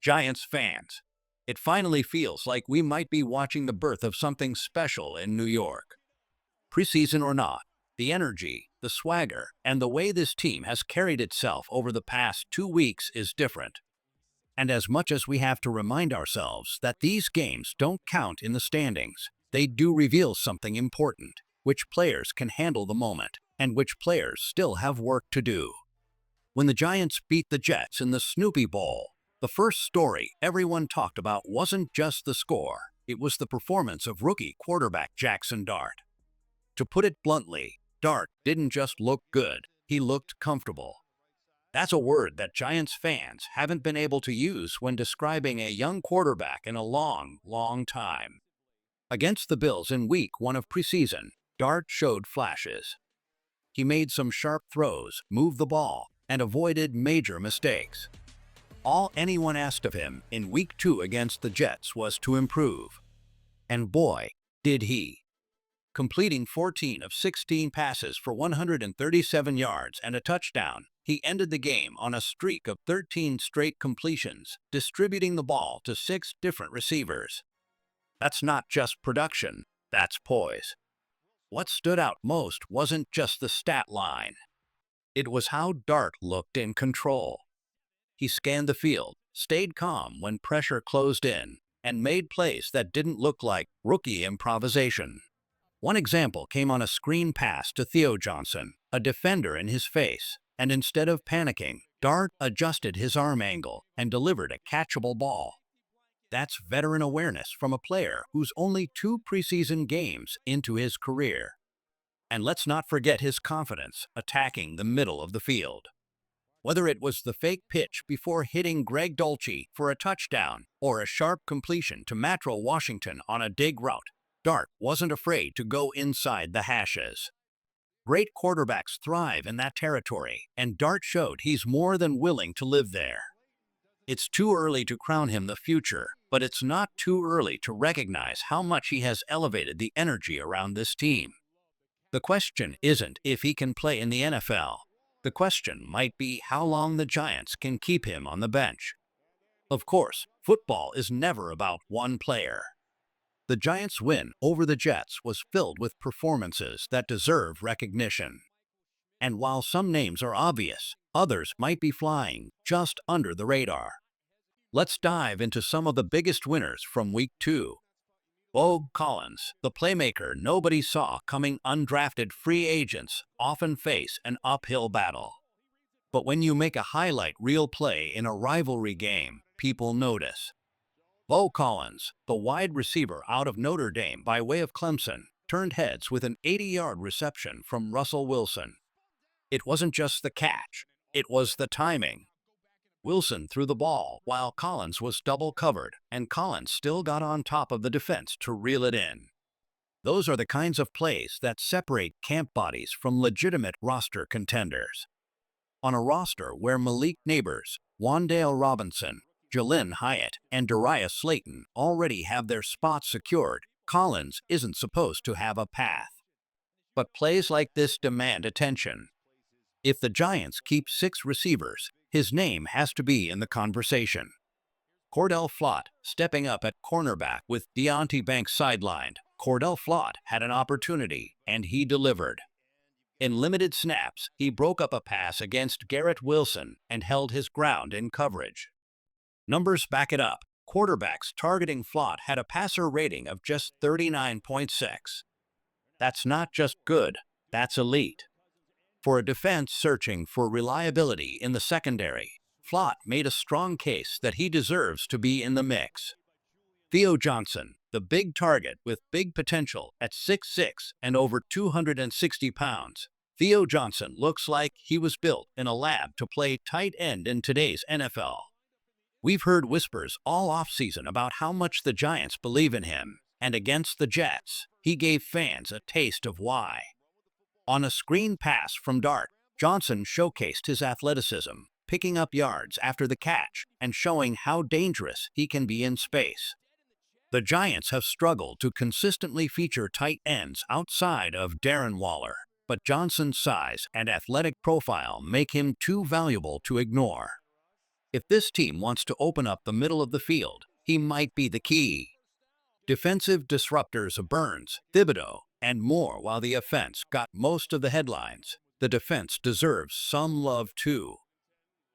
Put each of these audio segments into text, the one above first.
Giants fans, it finally feels like we might be watching the birth of something special in New York. Preseason or not, the energy, the swagger, and the way this team has carried itself over the past 2 weeks is different. And as much as we have to remind ourselves that these games don't count in the standings, they do reveal something important: which players can handle the moment, and which players still have work to do. When the Giants beat the Jets in the Snoopy Bowl, the first story everyone talked about wasn't just the score, it was the performance of rookie quarterback Jaxson. To put it bluntly, Dart didn't just look good, he looked comfortable. That's a word that Giants fans haven't been able to use when describing a young quarterback in a long, long time. Against the Bills in Week 1 of preseason, Dart showed flashes. He made some sharp throws, moved the ball, and avoided major mistakes. All anyone asked of him in Week 2 against the Jets was to improve. And boy, did he. Completing 14 of 16 passes for 137 yards and a touchdown, he ended the game on a streak of 13 straight completions, distributing the ball to 6 different receivers. That's not just production, that's poise. What stood out most wasn't just the stat line. It was how Dart looked in control. He scanned the field, stayed calm when pressure closed in, and made plays that didn't look like rookie improvisation. One example came on a screen pass to Theo Johnson, a defender in his face, and instead of panicking, Dart adjusted his arm angle and delivered a catchable ball. That's veteran awareness from a player who's only 2 preseason games into his career. And let's not forget his confidence attacking the middle of the field. Whether it was the fake pitch before hitting Greg Dulce for a touchdown or a sharp completion to Matro Washington on a dig route, Dart wasn't afraid to go inside the hashes. Great quarterbacks thrive in that territory, and Dart showed he's more than willing to live there. It's too early to crown him the future, but it's not too early to recognize how much he has elevated the energy around this team. The question isn't if he can play in the NFL. The question might be how long the Giants can keep him on the bench. Of course, football is never about one player. The Giants' win over the Jets was filled with performances that deserve recognition. And while some names are obvious, others might be flying just under the radar. Let's dive into some of the biggest winners from Week 2. Beau Collins, the playmaker nobody saw coming. Undrafted free agents often face an uphill battle. But when you make a highlight reel play in a rivalry game, people notice. Beau Collins, the wide receiver out of Notre Dame by way of Clemson, turned heads with an 80-yard reception from Russell Wilson. It wasn't just the catch, it was the timing. Wilson threw the ball while Collins was double covered, and Collins still got on top of the defense to reel it in. Those are the kinds of plays that separate camp bodies from legitimate roster contenders. On a roster where Malik Neighbors, Wan'Dale Robinson, Jalin Hyatt, and Darius Slayton already have their spots secured, Collins isn't supposed to have a path. But plays like this demand attention. If the Giants keep 6 receivers, his name has to be in the conversation. Cordell Flott, stepping up at cornerback with Deonte Banks sidelined, Cordell Flott had an opportunity, and he delivered. In limited snaps, he broke up a pass against Garrett Wilson and held his ground in coverage. Numbers back it up. Quarterbacks targeting Flott had a passer rating of just 39.6. That's not just good, that's elite. For a defense searching for reliability in the secondary, Flott made a strong case that he deserves to be in the mix. Theo Johnson, the big target with big potential at 6'6" and over 260 pounds. Theo Johnson looks like he was built in a lab to play tight end in today's NFL. We've heard whispers all offseason about how much the Giants believe in him, and against the Jets, he gave fans a taste of why. On a screen pass from Dart, Johnson showcased his athleticism, picking up yards after the catch and showing how dangerous he can be in space. The Giants have struggled to consistently feature tight ends outside of Darren Waller, but Johnson's size and athletic profile make him too valuable to ignore. If this team wants to open up the middle of the field, he might be the key. Defensive disruptors of Burns, Thibodeau, and more. While the offense got most of the headlines, the defense deserves some love too.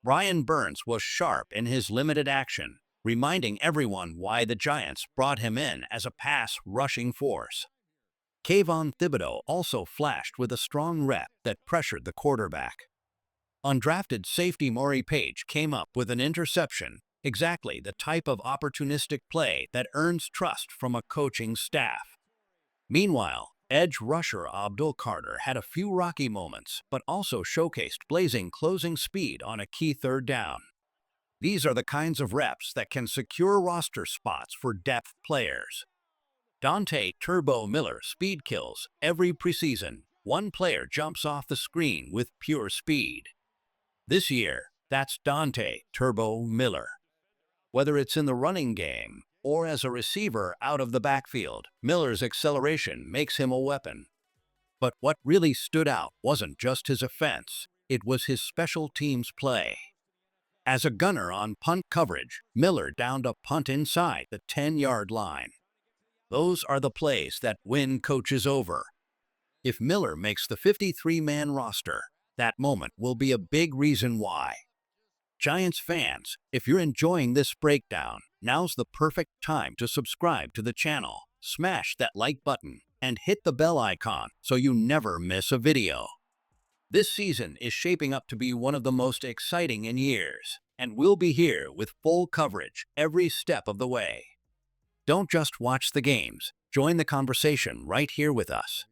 Brian Burns was sharp in his limited action, reminding everyone why the Giants brought him in as a pass-rushing force. Kayvon Thibodeau also flashed with a strong rep that pressured the quarterback. Undrafted safety Maury Page came up with an interception, exactly the type of opportunistic play that earns trust from a coaching staff. Meanwhile, edge rusher Abdul had a few rocky moments, but also showcased blazing closing speed on a key third down. These are the kinds of reps that can secure roster spots for depth players. Dante Turbo Miller speed kills every preseason. One player jumps off the screen with pure speed. This year, that's Dante Turbo Miller. Whether it's in the running game or as a receiver out of the backfield, Miller's acceleration makes him a weapon. But what really stood out wasn't just his offense, it was his special teams play. As a gunner on punt coverage, Miller downed a punt inside the 10-yard line. Those are the plays that win coaches over. If Miller makes the 53-man roster, that moment will be a big reason why. Giants fans, if you're enjoying this breakdown, now's the perfect time to subscribe to the channel, smash that like button, and hit the bell icon so you never miss a video. This season is shaping up to be one of the most exciting in years, and we'll be here with full coverage every step of the way. Don't just watch the games, join the conversation right here with us.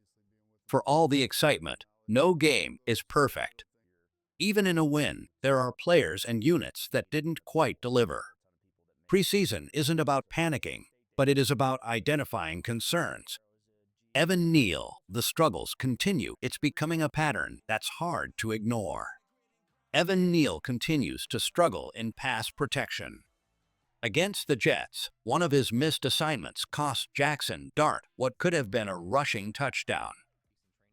For all the excitement, no game is perfect. Even in a win, there are players and units that didn't quite deliver. Preseason isn't about panicking, but it is about identifying concerns. Evan Neal, the struggles continue. It's becoming a pattern that's hard to ignore. Evan Neal continues to struggle in pass protection. Against the Jets, one of his missed assignments cost Jaxson what could have been a rushing touchdown.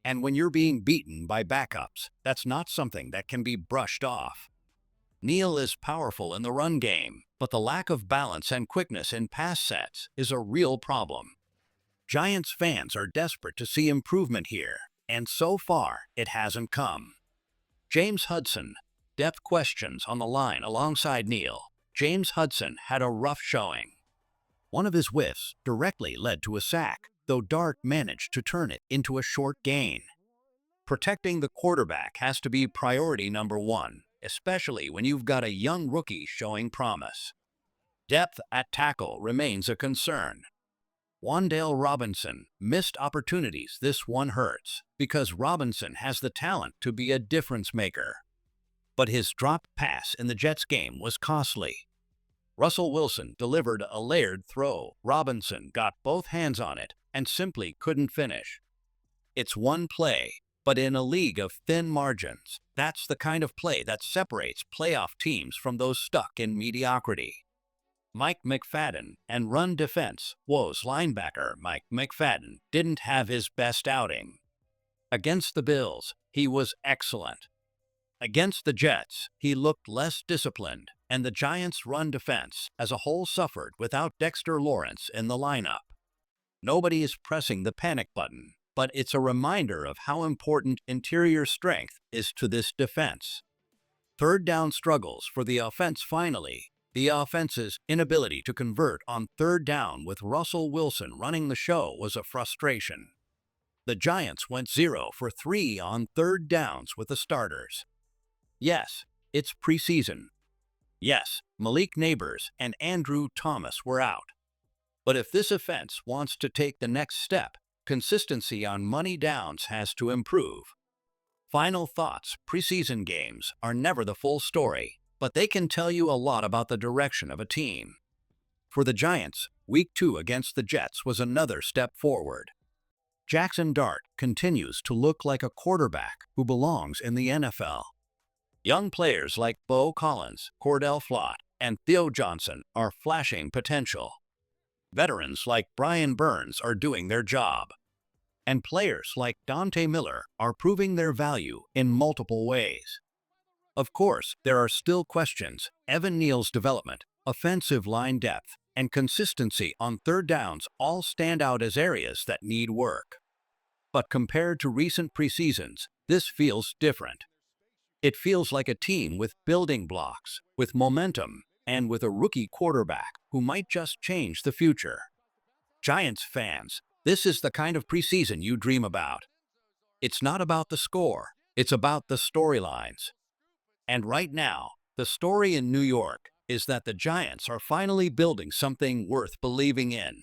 And when you're being beaten by backups, that's not something that can be brushed off. Neal is powerful in the run game, but the lack of balance and quickness in pass sets is a real problem. Giants fans are desperate to see improvement here, and so far, it hasn't come. James Hudson, depth questions on the line alongside Neal. James Hudson had a rough showing. One of his whiffs directly led to a sack, though Dart managed to turn it into a short gain. Protecting the quarterback has to be priority number one, especially when you've got a young rookie showing promise. Depth at tackle remains a concern. Wan'Dale Robinson missed opportunities. This one hurts, because Robinson has the talent to be a difference maker. But his dropped pass in the Jets game was costly. Russell Wilson delivered a layered throw. Robinson got both hands on it and simply couldn't finish. It's one play, but in a league of thin margins, that's the kind of play that separates playoff teams from those stuck in mediocrity. Mike McFadden and run defense. Woes linebacker Mike McFadden didn't have his best outing. Against the Bills, he was excellent. Against the Jets, he looked less disciplined, and the Giants' run defense as a whole suffered without Dexter Lawrence in the lineup. Nobody is pressing the panic button, but it's a reminder of how important interior strength is to this defense. Third down struggles for the offense. Finally, the offense's inability to convert on third down with Russell Wilson running the show was a frustration. The Giants went 0 for 3 on third downs with the starters. Yes, it's preseason. Yes, Malik Neighbors and Andrew Thomas were out. But if this offense wants to take the next step, consistency on money downs has to improve. Final thoughts. Preseason games are never the full story, but they can tell you a lot about the direction of a team. For the Giants, Week 2 against the Jets was another step forward. Jaxson continues to look like a quarterback who belongs in the NFL. Young players like Bo Collins, Cordell Flott, and Theo Johnson are flashing potential. Veterans like Brian Burns are doing their job. And players like Dante Miller are proving their value in multiple ways. Of course, there are still questions. Evan Neal's development, offensive line depth, and consistency on third downs all stand out as areas that need work. But compared to recent preseasons, this feels different. It feels like a team with building blocks, with momentum, and with a rookie quarterback who might just change the future. Giants fans, this is the kind of preseason you dream about. It's not about the score, it's about the storylines. And right now, the story in New York is that the Giants are finally building something worth believing in.